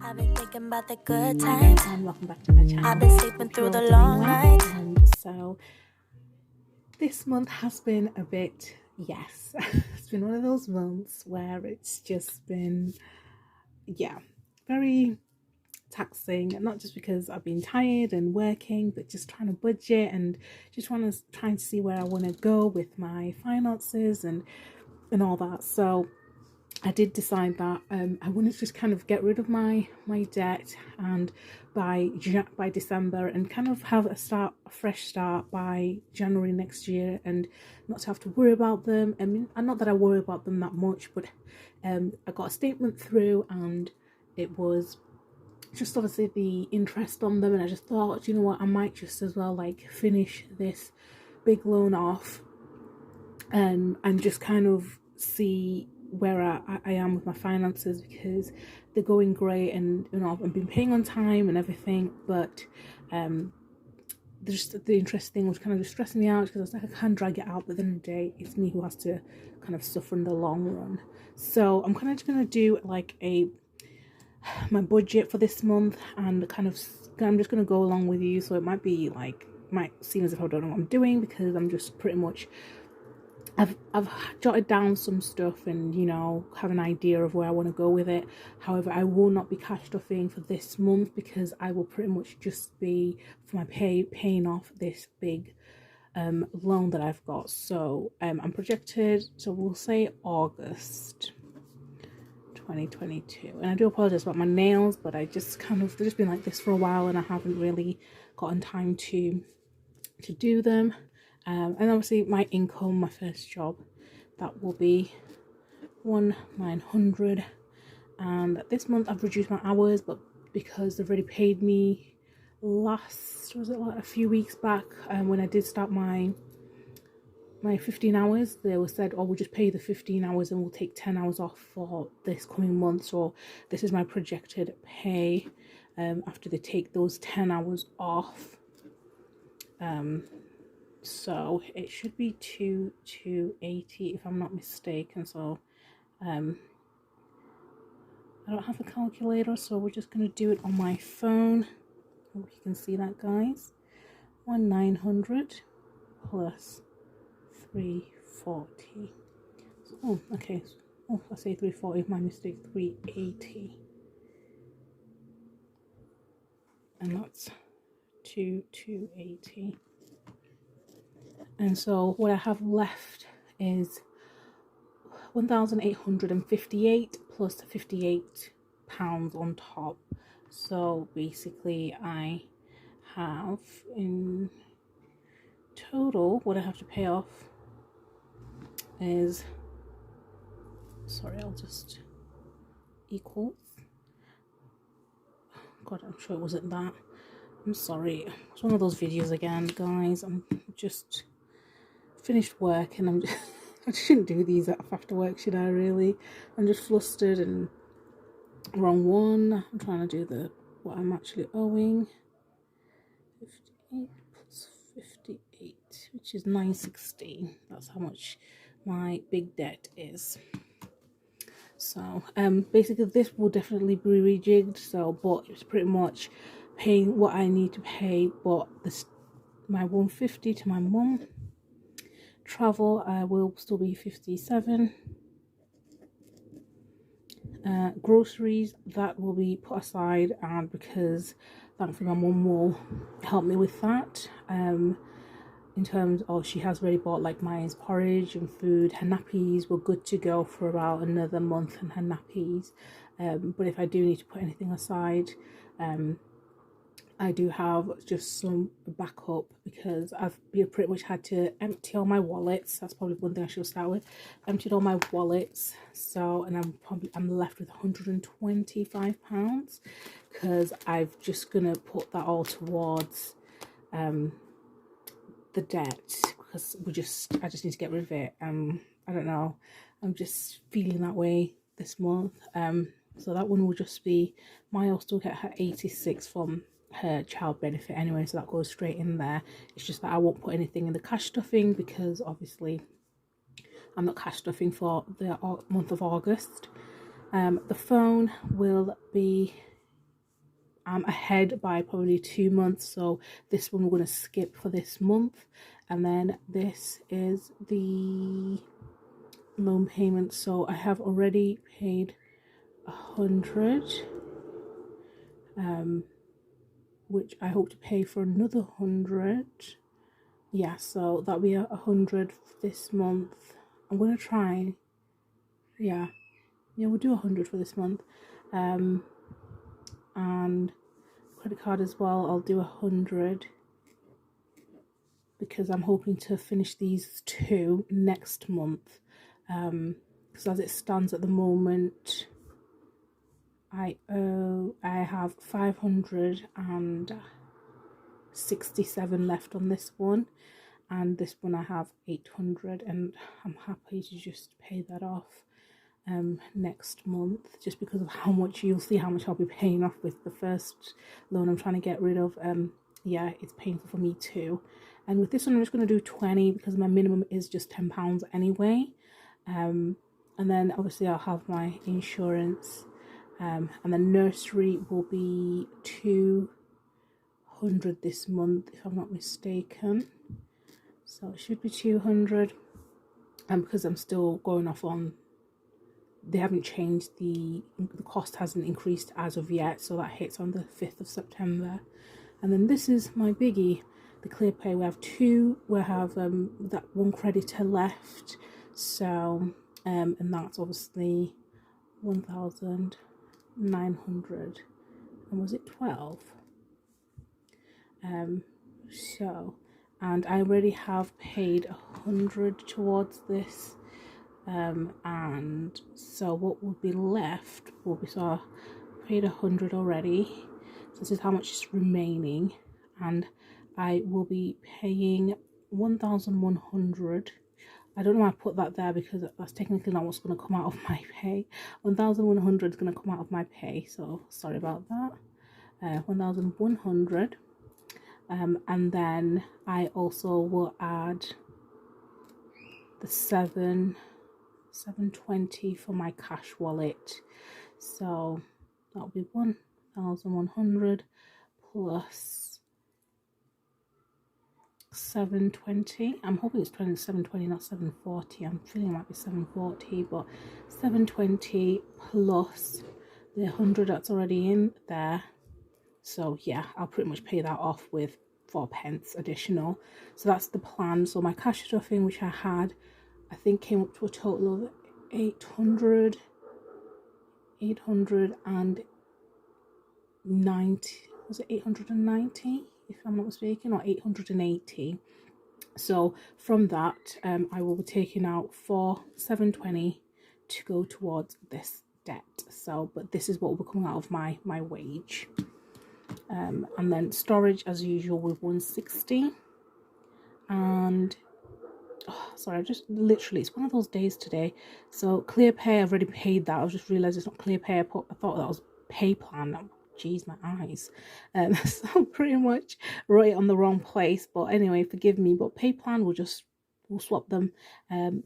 I've been thinking about the good times. And welcome back to my channel. I've been sleeping through the long nights. So this month has been a bit, yes, it's been one of those months where it's just been, very taxing. Not just because I've been tired and working, but just trying to budget and just trying to see where I want to go with my finances and all that. So I did decide that I wanted to just kind of get rid of my debt, and by December, and kind of have a fresh start by January next year, and not to have to worry about them. I mean, not that I worry about them that much, but I got a statement through, and it was just obviously the interest on them, and I just thought, you know what, I might just as well like finish this big loan off, and just kind of see where I am with my finances, because they're going great, and you know, I've been paying on time and everything, but the interest thing was kind of just stressing me out, because I was like, I can't drag it out, but then the day it's me who has to kind of suffer in the long run. So I'm kind of just gonna do like my budget for this month, and I'm just gonna go along with you. So it might seem as if I don't know what I'm doing, because I'm just pretty much I've jotted down some stuff, and you know, have an idea of where I want to go with it. However, I will not be cash stuffing for this month, because I will pretty much just be for my paying off this big loan that I've got. So I'm projected, so we'll say August 2022, and I do apologize about my nails, but they've just been like this for a while, and I haven't really gotten time to do them. And obviously my income, my first job, that will be 1,900, and this month I've reduced my hours, but because they've already paid me a few weeks back, when I did start my 15 hours, they were said, oh, we'll just pay the 15 hours and we'll take 10 hours off for this coming month. So this is my projected pay after they take those 10 hours off. So it should be 280 if I'm not mistaken. So I don't have a calculator, so we're just going to do it on my phone. Hope you can see that, guys. 1,900 plus 340. Oh, okay. Oh, I say 340, my mistake. 380, and that's 280. And so what I have left is 1,858 plus £58 on top. So basically I have in total, what I have to pay off is, sorry, I'll just equal. God, I'm sure it wasn't that. I'm sorry. It's one of those videos again, guys. I'm just finished work, and I shouldn't do these after work, should I really? I'm just flustered and wrong one. I'm trying to do what I'm actually owing. 58 plus 58, which is 916. That's how much my big debt is. So basically this will definitely be rejigged, so but it's pretty much paying what I need to pay, but my 150 to my mum. Travel will still be 57. Groceries, that will be put aside, and because thankfully my mum will help me with that. In terms of, she has already bought like my porridge and food. Her nappies were good to go for about another month, and her nappies. But if I do need to put anything aside, I do have just some backup, because I've pretty much had to empty all my wallets. That's probably one thing I should start with. Emptied all my wallets, so, and I'm left with £125, because I've just gonna put that all towards the debt, because I just need to get rid of it. I don't know, I'm just feeling that way this month. So that one will just be, Maya will still get her 86 from her child benefit anyway, so that goes straight in there. It's just that I won't put anything in the cash stuffing, because obviously I'm not cash stuffing for the month of August. The phone will be I'm ahead by probably 2 months, so this one we're going to skip for this month. And then this is the loan payment. So I have already paid 100, which I hope to pay for another 100. Yeah, so that'll be 100 this month. I'm gonna try, yeah, we'll do 100 for this month. And credit card as well, I'll do 100, because I'm hoping to finish these 2 next month. Because as it stands at the moment, I have 567 left on this one, and this one I have 800, and I'm happy to just pay that off next month, just because of how much, you'll see how much I'll be paying off with the first loan I'm trying to get rid of. Yeah, it's painful for me too. And with this one, I'm just going to do 20 because my minimum is just £10 anyway. And then obviously I'll have my insurance, and the nursery will be 200 this month if I'm not mistaken. So it should be 200, and because I'm still going off on, they haven't changed, the cost hasn't increased as of yet, so that hits on the 5th of September. And then this is my biggie, the clear pay. We have that one creditor left, so and that's obviously 1,900, and was it 12? So, and I already have paid 100 towards this, and so what will be left will be, so I paid 100 already, so this is how much is remaining, and I will be paying 1,100. I don't know why I put that there, because that's technically not what's going to come out of my pay. 1,100 is going to come out of my pay, so sorry about that. 1,100. And then I also will add the 720 for my cash wallet. So that'll be 1,100 plus 720. I'm hoping it's 720, not 740. I'm feeling it might be 740, but 720 plus the 100 that's already in there. So yeah, I'll pretty much pay that off with 4p additional. So that's the plan. So my cash stuffing, which I had, I think came up to a total of 890, was it 890 if I'm not mistaken, or 880. So from that, I will be taking out 720 to go towards this debt. So, but this is what will be coming out of my wage. And then storage as usual with 160, and sorry, I just literally, it's one of those days today. So clear pay, I've already paid that. I just realized it's not clear pay. I thought that was pay plan. Jeez, my eyes. So pretty much wrote it on the wrong place, but anyway, forgive me. But pay plan, we'll swap them.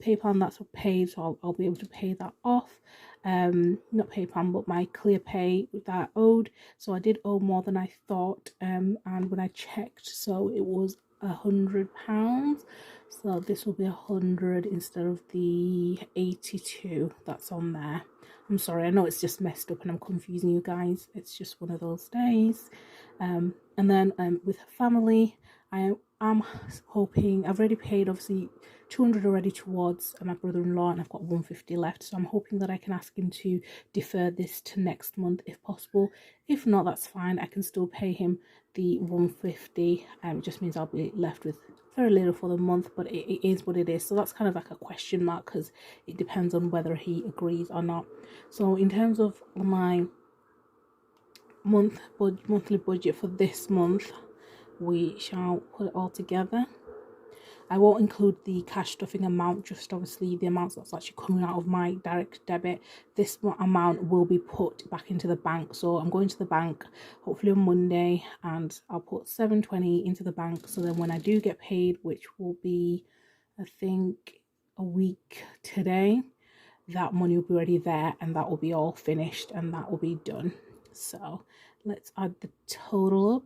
Pay plan, that's paid, so I'll be able to pay that off. Not pay plan, but my clear pay that I owed. So I did owe more than I thought, and when I checked, so it was £100. So this will be 100 instead of the 82 that's on there. I'm sorry, I know it's just messed up and I'm confusing you guys. It's just one of those days. And then with family, I am hoping, I've already paid obviously 200 already towards my brother-in-law, and I've got 150 left, so I'm hoping that I can ask him to defer this to next month if possible. If not, that's fine, I can still pay him the 150. It just means I'll be left with very little for the month, but it is what it is. So that's kind of like a question mark, because it depends on whether he agrees or not. So in terms of my monthly budget for this month, we shall put it all together. I won't include the cash stuffing amount, just obviously the amounts that's actually coming out of my direct debit. This amount will be put back into the bank. So I'm going to the bank hopefully on Monday, and I'll put 720 into the bank. So then when I do get paid, which will be, I think, a week today, that money will be already there, and that will be all finished, and that will be done. So let's add the total up.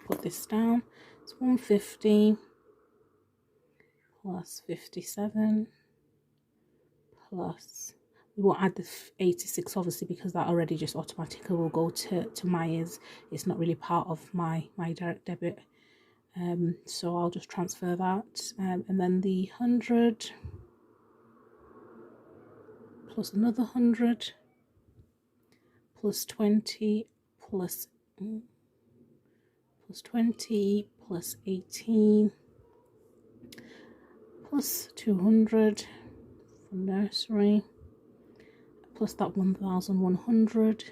Put this down. It's 150 plus 57 plus, we won't add the 86 obviously because that already just automatically will go to Myers. It's not really part of my direct debit. So I'll just transfer that, and then the 100 plus another 100 plus 20 plus 20 plus 18 plus 200 for nursery plus that 1100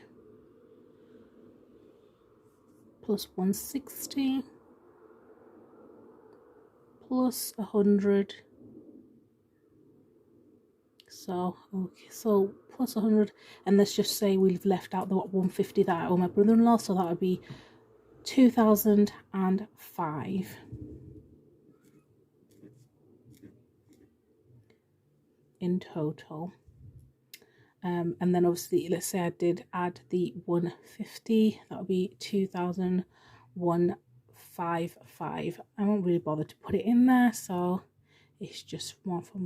plus 160 plus 100. So okay, so plus 100, and let's just say we've left out the 150 that I owe my brother-in-law, so that would be 2005 in total. And then obviously let's say I did add the 150, that would be 2155. I won't really bother to put it in there, so it's just more for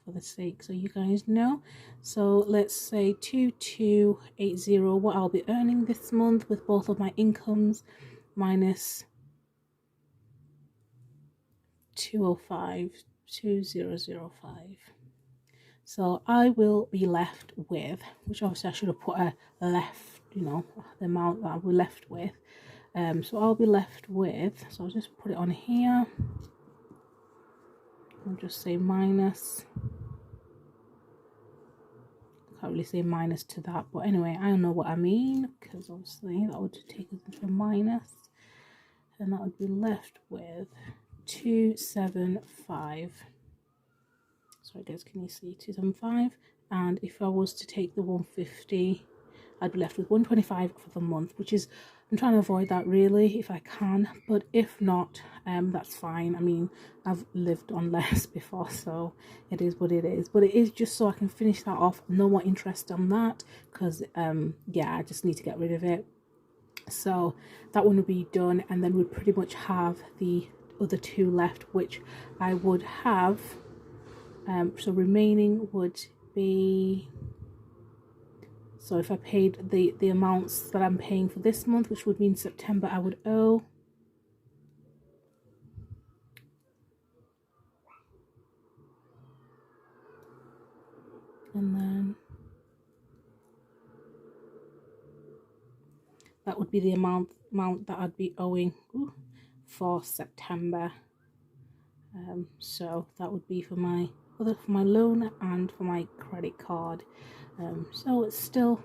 the sake so you guys know. So let's say 2280, what I'll be earning this month with both of my incomes, minus 2005. So I will be left with, which obviously I should have put a left, you know, the amount that I'll be left with. So I'll be left with, so I'll just put it on here. I'll just say minus, can't really say minus to that, but anyway, I don't know what I mean, because obviously that would take us into a minus, and that would be left with 275. Sorry guys, can you see 275? And if I was to take the 150, I'd be left with 125 for the month, which is, I'm trying to avoid that really if I can, but if not, that's fine. I mean, I've lived on less before, so it is what it is, but it is just so I can finish that off, no more interest on that, because yeah, I just need to get rid of it. So that one would be done, and then we'd pretty much have the other two left, which I would have, so remaining would be, so if I paid the amounts that I'm paying for this month, which would mean September, I would owe and then that would be the amount that I'd be owing for September. So that would be for my loan and for my credit card. So it's still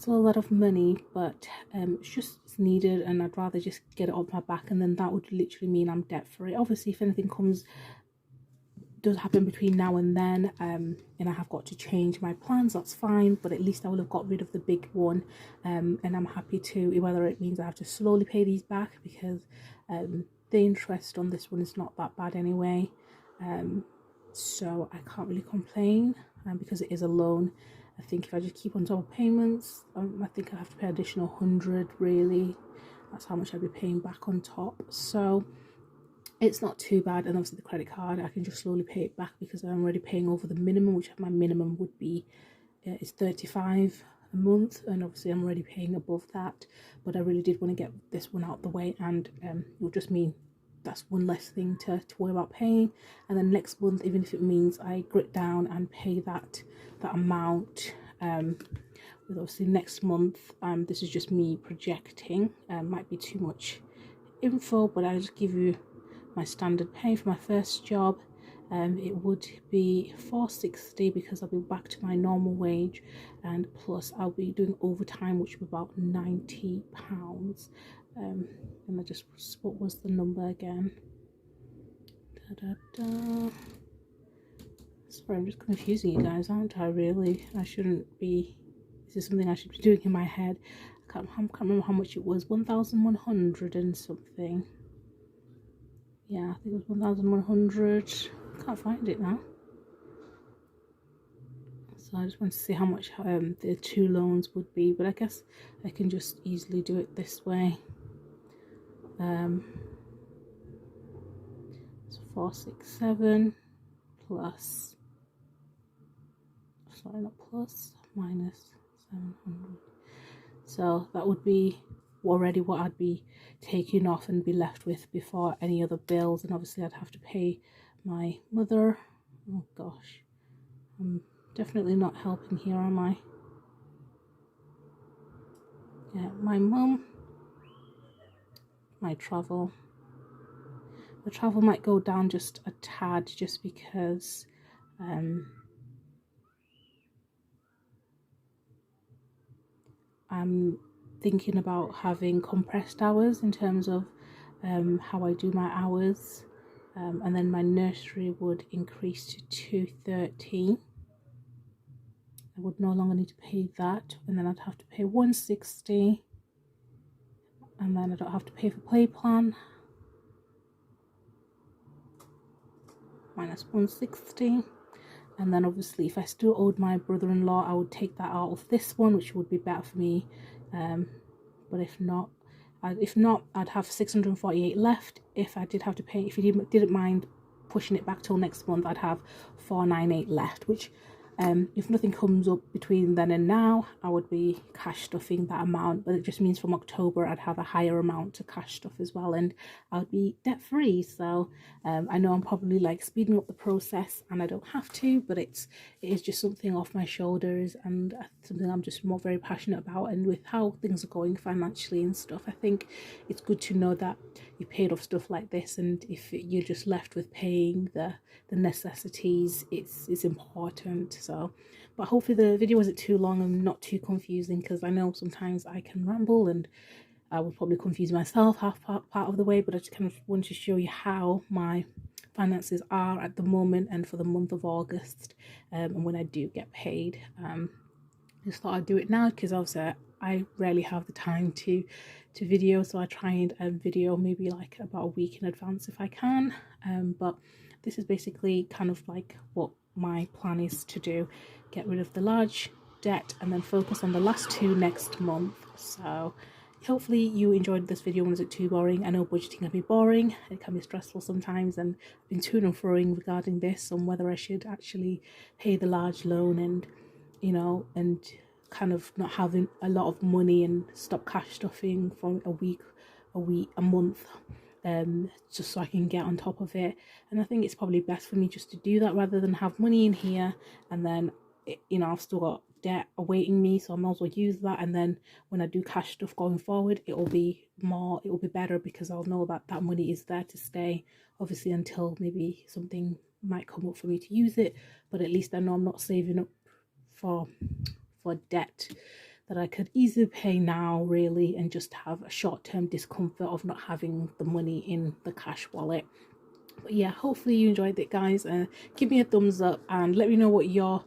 a lot of money, but it's needed, and I'd rather just get it off my back, and then that would literally mean I'm debt free. Obviously, if anything does happen between now and then, and I have got to change my plans, that's fine, but at least I will have got rid of the big one, and I'm happy to, whether it means I have to slowly pay these back, because the interest on this one is not that bad anyway, so I can't really complain, because it is a loan. I think if I just keep on top of payments, I think I have to pay additional 100 really. That's how much I'll be paying back on top, so it's not too bad. And obviously the credit card, I can just slowly pay it back because I'm already paying over the minimum, which my minimum would be is 35 a month, and obviously I'm already paying above that, but I really did want to get this one out the way, and it will just mean that's one less thing to worry about paying. And then next month, even if it means I grit down and pay that amount, with obviously next month, this is just me projecting, might be too much info, but I'll just give you my standard pay for my first job. It would be $4.60 because I'll be back to my normal wage, and plus I'll be doing overtime, which will be about £90. And I just, what was the number again? Sorry, I'm just confusing you guys, aren't I? Really, I shouldn't be. This is something I should be doing in my head. I can't remember how much it was. 1,100 and something. Yeah, I think it was 1,100. Can't find it now. So I just want to see how much the 2 loans would be, but I guess I can just easily do it this way. So 467 plus, sorry, not plus, minus 700. So that would be already what I'd be taking off and be left with before any other bills. And obviously I'd have to pay my mother. Oh gosh, I'm definitely not helping here, am I? Yeah, my mum, my travel. The travel might go down just a tad, just because I'm thinking about having compressed hours in terms of how I do my hours, and then my nursery would increase to 230. I would no longer need to pay that, and then I'd have to pay 160, and then I don't have to pay for play plan, minus 160. And then obviously if I still owed my brother-in-law, I would take that out of this one, which would be better for me. But if not, I'd have 648 left. If I did have to pay, if you didn't mind pushing it back till next month, I'd have 498 left, which if nothing comes up between then and now, I would be cash stuffing that amount. But it just means from October I'd have a higher amount to cash stuff as well, and I would be debt free. So I know I'm probably like speeding up the process, and I don't have to, but it is just something off my shoulders, and something I'm just more very passionate about. And with how things are going financially and stuff, I think it's good to know that you paid off stuff like this, and if you're just left with paying the necessities, it's important. So, but hopefully the video wasn't too long and not too confusing, because I know sometimes I can ramble and I would probably confuse myself half part of the way, but I just kind of want to show you how my finances are at the moment and for the month of August, and when I do get paid. Just thought I'd do it now because obviously I rarely have the time to video, so I try and video maybe like about a week in advance if I can. But this is basically kind of like what my plan is to do: get rid of the large debt and then focus on the last 2 next month. So hopefully you enjoyed this video. Was it too boring? I know budgeting can be boring, it can be stressful sometimes, and I've been to and froing regarding this on whether I should actually pay the large loan and and kind of not having a lot of money and stop cash stuffing for a month, just so I can get on top of it. And I think it's probably best for me just to do that rather than have money in here and then I've still got debt awaiting me, so I might as well use that. And then when I do cash stuff going forward, it will be better, because I'll know that that money is there to stay, obviously until maybe something might come up for me to use it, but at least I know I'm not saving up for debt that I could easily pay now, really, and just have a short-term discomfort of not having the money in the cash wallet. But yeah, hopefully you enjoyed it, guys. Give me a thumbs up and let me know what your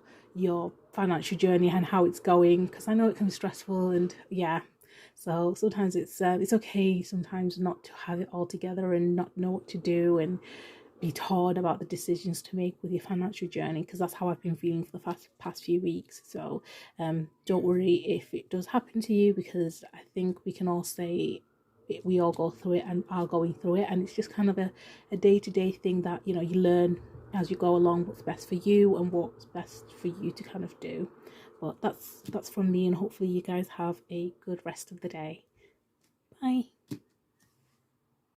financial journey and how it's going, because I know it can be stressful, and yeah, so sometimes it's okay sometimes not to have it all together and not know what to do and be told about the decisions to make with your financial journey, because that's how I've been feeling for the past few weeks. So don't worry if it does happen to you, because I think we can all say we all go through it and are going through it, and it's just kind of a day-to-day thing that you learn as you go along what's best for you and what's best for you to kind of do. But that's from me, and hopefully you guys have a good rest of the day. Bye.